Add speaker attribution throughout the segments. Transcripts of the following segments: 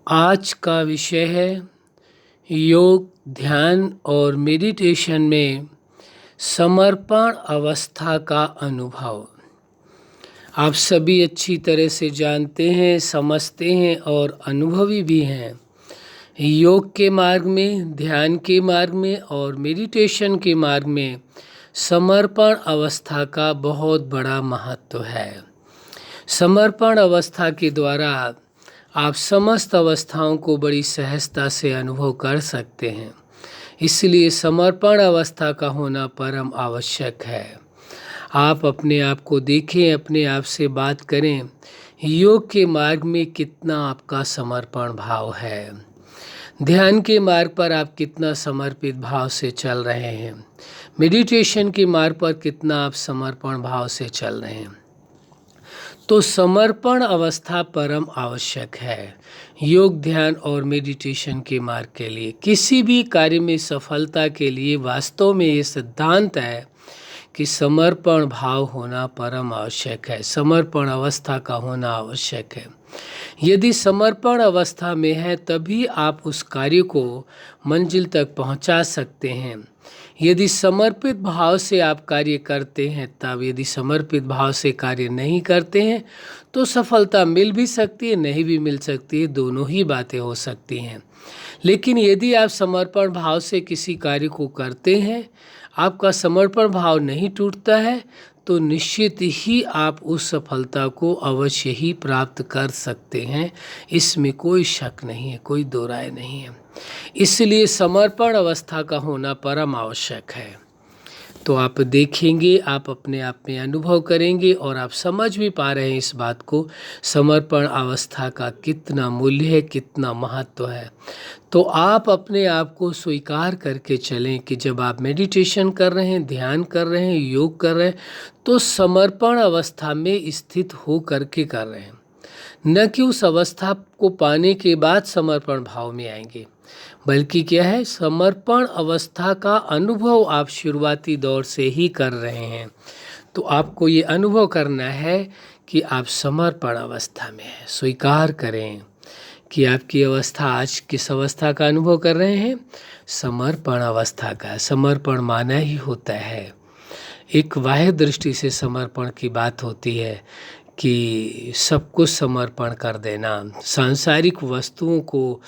Speaker 1: आज का विषय है योग, ध्यान और मेडिटेशन में समर्पण अवस्था का अनुभव। आप सभी अच्छी तरह से जानते हैं, समझते हैं और अनुभवी भी हैं। योग के मार्ग में, ध्यान के मार्ग में और मेडिटेशन के मार्ग में समर्पण अवस्था का बहुत बड़ा महत्व है। समर्पण अवस्था के द्वारा आप समस्त अवस्थाओं को बड़ी सहजता से अनुभव कर सकते हैं। इसलिए समर्पण अवस्था का होना परम आवश्यक है। आप अपने आप को देखें, अपने आप से बात करें, योग के मार्ग में कितना आपका समर्पण भाव है। ध्यान के मार्ग पर आप कितना समर्पित भाव से चल रहे हैं। मेडिटेशन के मार्ग पर कितना आप समर्पण भाव से चल रहे हैं। तो समर्पण अवस्था परम आवश्यक है योग, ध्यान और मेडिटेशन के मार्ग के लिए। किसी भी कार्य में सफलता के लिए वास्तव में ये सिद्धांत है कि समर्पण भाव होना परम आवश्यक है, समर्पण अवस्था का होना आवश्यक है। यदि समर्पण अवस्था में है तभी आप उस कार्य को मंजिल तक पहुंचा सकते हैं। यदि समर्पित भाव से आप कार्य करते हैं तब, यदि समर्पित भाव से कार्य नहीं करते हैं तो सफलता मिल भी सकती है, नहीं भी मिल सकती है, दोनों ही बातें हो सकती हैं। लेकिन यदि आप समर्पण भाव से किसी कार्य को करते हैं, आपका समर्पण भाव नहीं टूटता है, तो निश्चित ही आप उस सफलता को अवश्य ही प्राप्त कर सकते हैं। इसमें कोई शक नहीं है, कोई दो राय नहीं है। इसलिए समर्पण अवस्था का होना परम आवश्यक है। तो आप देखेंगे, आप अपने आप में अनुभव करेंगे और आप समझ भी पा रहे हैं इस बात को, समर्पण अवस्था का कितना मूल्य है, कितना महत्व है। तो आप अपने आप को स्वीकार करके चलें कि जब आप मेडिटेशन कर रहे हैं, ध्यान कर रहे हैं, योग कर रहे हैं, तो समर्पण अवस्था में स्थित हो करके कर रहे हैं, न कि उस अवस्था को पाने के बाद समर्पण भाव में आएंगे। बल्कि क्या है, समर्पण अवस्था का अनुभव आप शुरुआती दौर से ही कर रहे हैं। तो आपको ये अनुभव करना है कि आप समर्पण अवस्था में हैं। स्वीकार करें कि आपकी अवस्था, आज किस अवस्था का अनुभव कर रहे हैं, समर्पण अवस्था का। समर्पण माना ही होता है, एक बाह्य दृष्टि से समर्पण की बात होती है कि सब कुछ समर्पण कर देना, सांसारिक वस्तुओं को,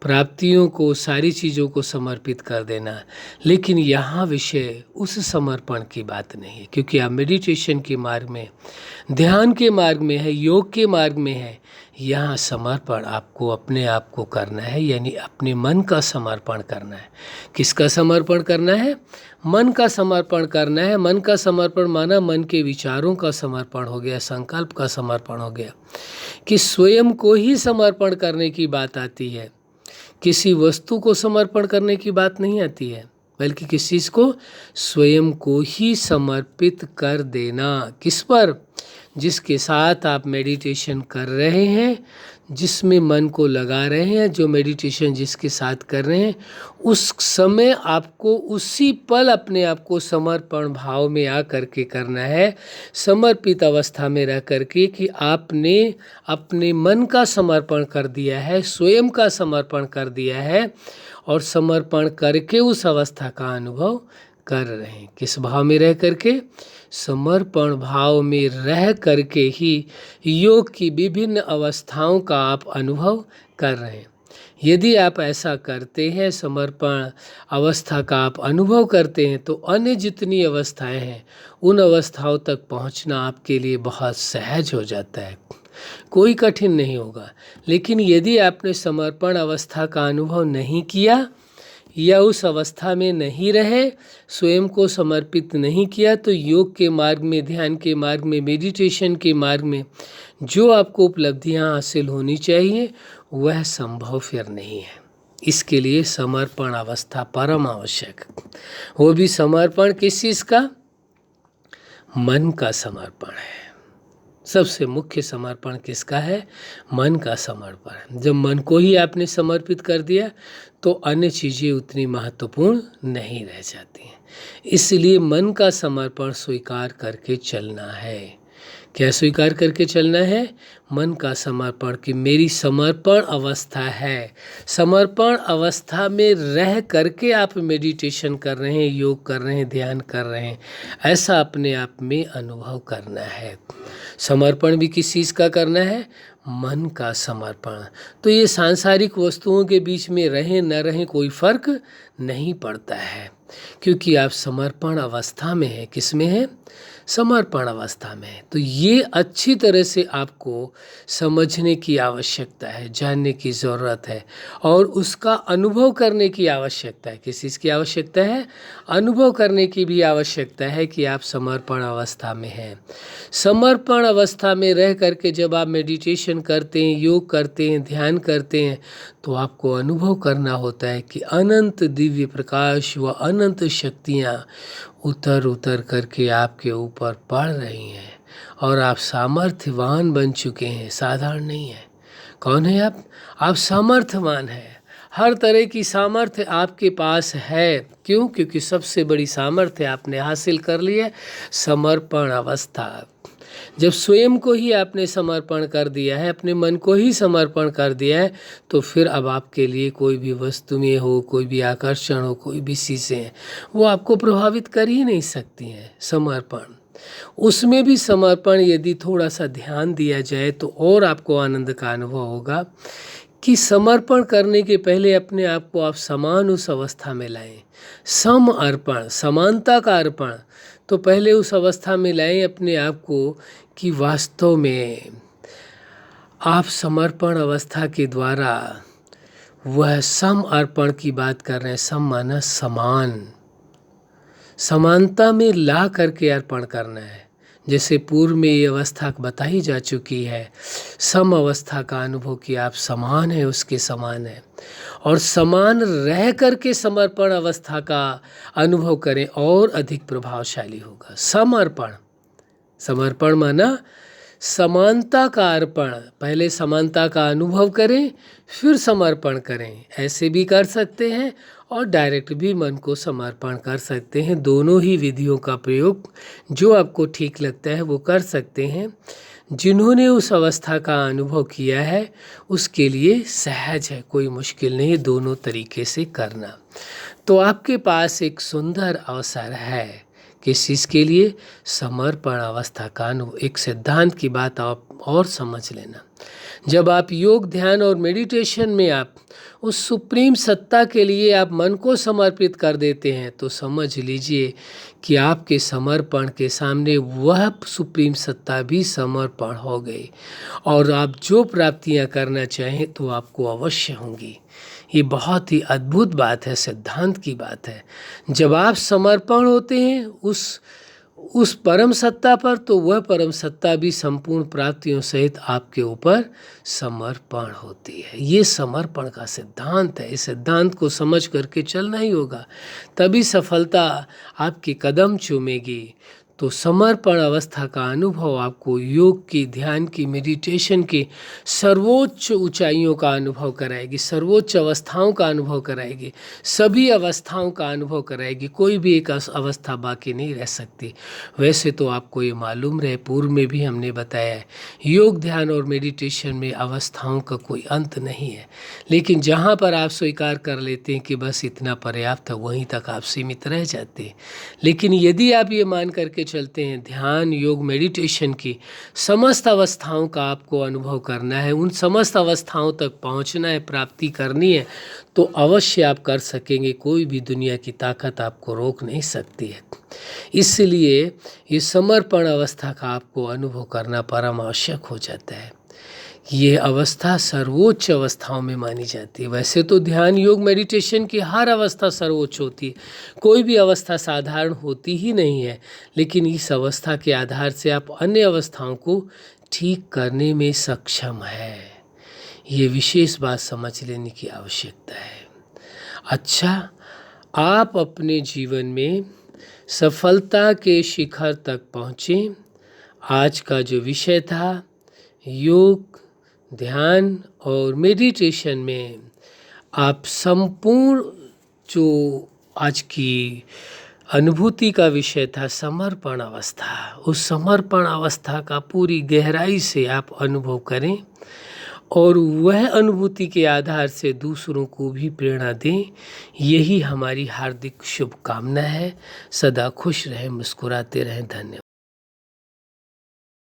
Speaker 1: प्राप्तियों को, सारी चीज़ों को समर्पित कर देना। लेकिन यहाँ विषय उस समर्पण की बात नहीं है, क्योंकि आप मेडिटेशन के मार्ग में, ध्यान के मार्ग में है, योग के मार्ग में है। यहाँ समर्पण आपको अपने आप को करना है, यानी अपने मन का समर्पण करना है। किसका समर्पण करना है? मन का समर्पण करना है। मन का समर्पण माना मन के विचारों का समर्पण हो गया, संकल्प का समर्पण हो गया, कि स्वयं को ही समर्पण करने की बात आती है। किसी वस्तु को समर्पण करने की बात नहीं आती है, बल्कि किस चीज़ को? स्वयं को ही समर्पित कर देना। किस पर? जिसके साथ आप मेडिटेशन कर रहे हैं, जिसमें मन को लगा रहे हैं, जो मेडिटेशन जिसके साथ कर रहे हैं, उस समय आपको उसी पल अपने आप को समर्पण भाव में आ करके करना है, समर्पित अवस्था में रह करके, कि आपने अपने मन का समर्पण कर दिया है, स्वयं का समर्पण कर दिया है और समर्पण करके उस अवस्था का अनुभव कर रहे हैं। किस भाव में रह करके? समर्पण भाव में रह करके ही योग की विभिन्न अवस्थाओं का आप अनुभव कर रहे हैं। यदि आप ऐसा करते हैं, समर्पण अवस्था का आप अनुभव करते हैं, तो अन्य जितनी अवस्थाएं हैं उन अवस्थाओं तक पहुंचना आपके लिए बहुत सहज हो जाता है, कोई कठिन नहीं होगा। लेकिन यदि आपने समर्पण अवस्था का अनुभव नहीं किया या उस अवस्था में नहीं रहे, स्वयं को समर्पित नहीं किया, तो योग के मार्ग में, ध्यान के मार्ग में, मेडिटेशन के मार्ग में जो आपको उपलब्धियां हासिल होनी चाहिए वह संभव फिर नहीं है। इसके लिए समर्पण अवस्था परम आवश्यक। वो भी समर्पण किस चीज़ का? मन का समर्पण है। सबसे मुख्य समर्पण किसका है? मन का समर्पण। जब मन को ही आपने समर्पित कर दिया तो अन्य चीज़ें उतनी महत्वपूर्ण नहीं रह जाती हैं। इसलिए मन का समर्पण स्वीकार करके चलना है क्या स्वीकार करके चलना है? मन का समर्पण, कि मेरी समर्पण अवस्था है। समर्पण अवस्था में रह करके आप मेडिटेशन कर रहे हैं, योग कर रहे हैं, ध्यान कर रहे हैं, ऐसा अपने आप में अनुभव करना है। समर्पण भी किस चीज़ का करना है? मन का समर्पण। तो ये सांसारिक वस्तुओं के बीच में रहें न रहें कोई फर्क नहीं पड़ता है, क्योंकि आप समर्पण अवस्था में हैं। किस में है? समर्पण अवस्था में है। तो ये अच्छी तरह से आपको समझने की आवश्यकता है, जानने की ज़रूरत है, और उसका अनुभव करने की आवश्यकता है। किस चीज़ की आवश्यकता है? अनुभव करने की भी आवश्यकता है कि आप समर्पण अवस्था में हैं। समर्पण अवस्था में रह करके जब आप मेडिटेशन करते हैं, योग करते हैं, ध्यान करते हैं, तो आपको अनुभव करना होता है कि अनंत दिव्य प्रकाश व अनंत शक्तियाँ उतर उतर करके आपके ऊपर पड़ रही हैं, और आप सामर्थ्यवान बन चुके हैं, साधारण नहीं है। कौन है आप? आप सामर्थ्यवान हैं। हर तरह की सामर्थ्य आपके पास है। क्यों? क्योंकि सबसे बड़ी सामर्थ्य आपने हासिल कर ली है, समर्पण अवस्था। जब स्वयं को ही आपने समर्पण कर दिया है, अपने मन को ही समर्पण कर दिया है, तो फिर अब आपके लिए कोई भी वस्तुएं हो, कोई भी आकर्षण हो, कोई भी चीज़ें, वो आपको प्रभावित कर ही नहीं सकती हैं। समर्पण, उसमें भी समर्पण यदि थोड़ा सा ध्यान दिया जाए तो और आपको आनंद का अनुभव होगा कि समर्पण करने के पहले अपने आप को आप समान उस अवस्था में लाएं। सम अर्पण, समानता का अर्पण, तो पहले उस अवस्था में लाएं अपने आप को कि वास्तव में आप समर्पण अवस्था के द्वारा वह सम अर्पण की बात कर रहे हैं। सम माना समान, समानता में ला करके अर्पण करना है। जैसे पूर्व में ये अवस्था बताई जा चुकी है, सम अवस्था का अनुभव कि आप समान है, उसके समान है, और समान रह करके समर्पण अवस्था का अनुभव करें और अधिक प्रभावशाली होगा। समर्पण, समर्पण माना समानता का अर्पण। पहले समानता का अनुभव करें, फिर समर्पण करें। ऐसे भी कर सकते हैं और डायरेक्ट भी मन को समर्पण कर सकते हैं। दोनों ही विधियों का प्रयोग जो आपको ठीक लगता है वो कर सकते हैं। जिन्होंने उस अवस्था का अनुभव किया है उसके लिए सहज है, कोई मुश्किल नहीं दोनों तरीके से करना। तो आपके पास एक सुंदर अवसर है। किस चीज़ के लिए? समर्पण अवस्था का अनुभव। एक सिद्धांत की बात आप और समझ लेना, जब आप योग, ध्यान और मेडिटेशन में आप उस सुप्रीम सत्ता के लिए आप मन को समर्पित कर देते हैं, तो समझ लीजिए कि आपके समर्पण के सामने वह सुप्रीम सत्ता भी समर्पण हो गई, और आप जो प्राप्तियां करना चाहें तो आपको अवश्य होंगी। ये बहुत ही अद्भुत बात है, सिद्धांत की बात है। जब आप समर्पण होते हैं उस परम सत्ता पर, तो वह परम सत्ता भी संपूर्ण प्राप्तियों सहित आपके ऊपर समर्पण होती है। ये समर्पण का सिद्धांत है। इस सिद्धांत को समझ करके चलना ही होगा, तभी सफलता आपके कदम चूमेगी। तो समर्पण अवस्था का अनुभव आपको योग की, ध्यान की, मेडिटेशन की सर्वोच्च ऊंचाइयों का अनुभव कराएगी, सर्वोच्च अवस्थाओं का अनुभव कराएगी, सभी अवस्थाओं का अनुभव कराएगी। कोई भी एक अवस्था बाकी नहीं रह सकती। वैसे तो आपको ये मालूम रहे, पूर्व में भी हमने बताया है, योग, ध्यान और मेडिटेशन में अवस्थाओं का कोई अंत नहीं है। लेकिन जहाँ पर आप स्वीकार कर लेते हैं कि बस इतना पर्याप्त है, वहीं तक आप सीमित रह जाते हैं। लेकिन यदि आप ये मान करके चलते हैं ध्यान, योग, मेडिटेशन की समस्त अवस्थाओं का आपको अनुभव करना है, उन समस्त अवस्थाओं तक पहुंचना है, प्राप्ति करनी है, तो अवश्य आप कर सकेंगे। कोई भी दुनिया की ताकत आपको रोक नहीं सकती है। इसलिए ये समर्पण अवस्था का आपको अनुभव करना परम आवश्यक हो जाता है। ये अवस्था सर्वोच्च अवस्थाओं में मानी जाती है। वैसे तो ध्यान, योग, मेडिटेशन की हर अवस्था सर्वोच्च होती है, कोई भी अवस्था साधारण होती ही नहीं है। लेकिन इस अवस्था के आधार से आप अन्य अवस्थाओं को ठीक करने में सक्षम है। ये विशेष बात समझ लेने की आवश्यकता है। अच्छा, आप अपने जीवन में सफलता के शिखर तक पहुँचें। आज का जो विषय था योग, ध्यान और मेडिटेशन में आप संपूर्ण जो आज की अनुभूति का विषय था समर्पण अवस्था। उस समर्पण अवस्था का पूरी गहराई से आप अनुभव करें और वह अनुभूति के आधार से दूसरों को भी प्रेरणा दें। यही हमारी हार्दिक शुभकामना है। सदा खुश रहें, मुस्कुराते रहें। धन्यवाद।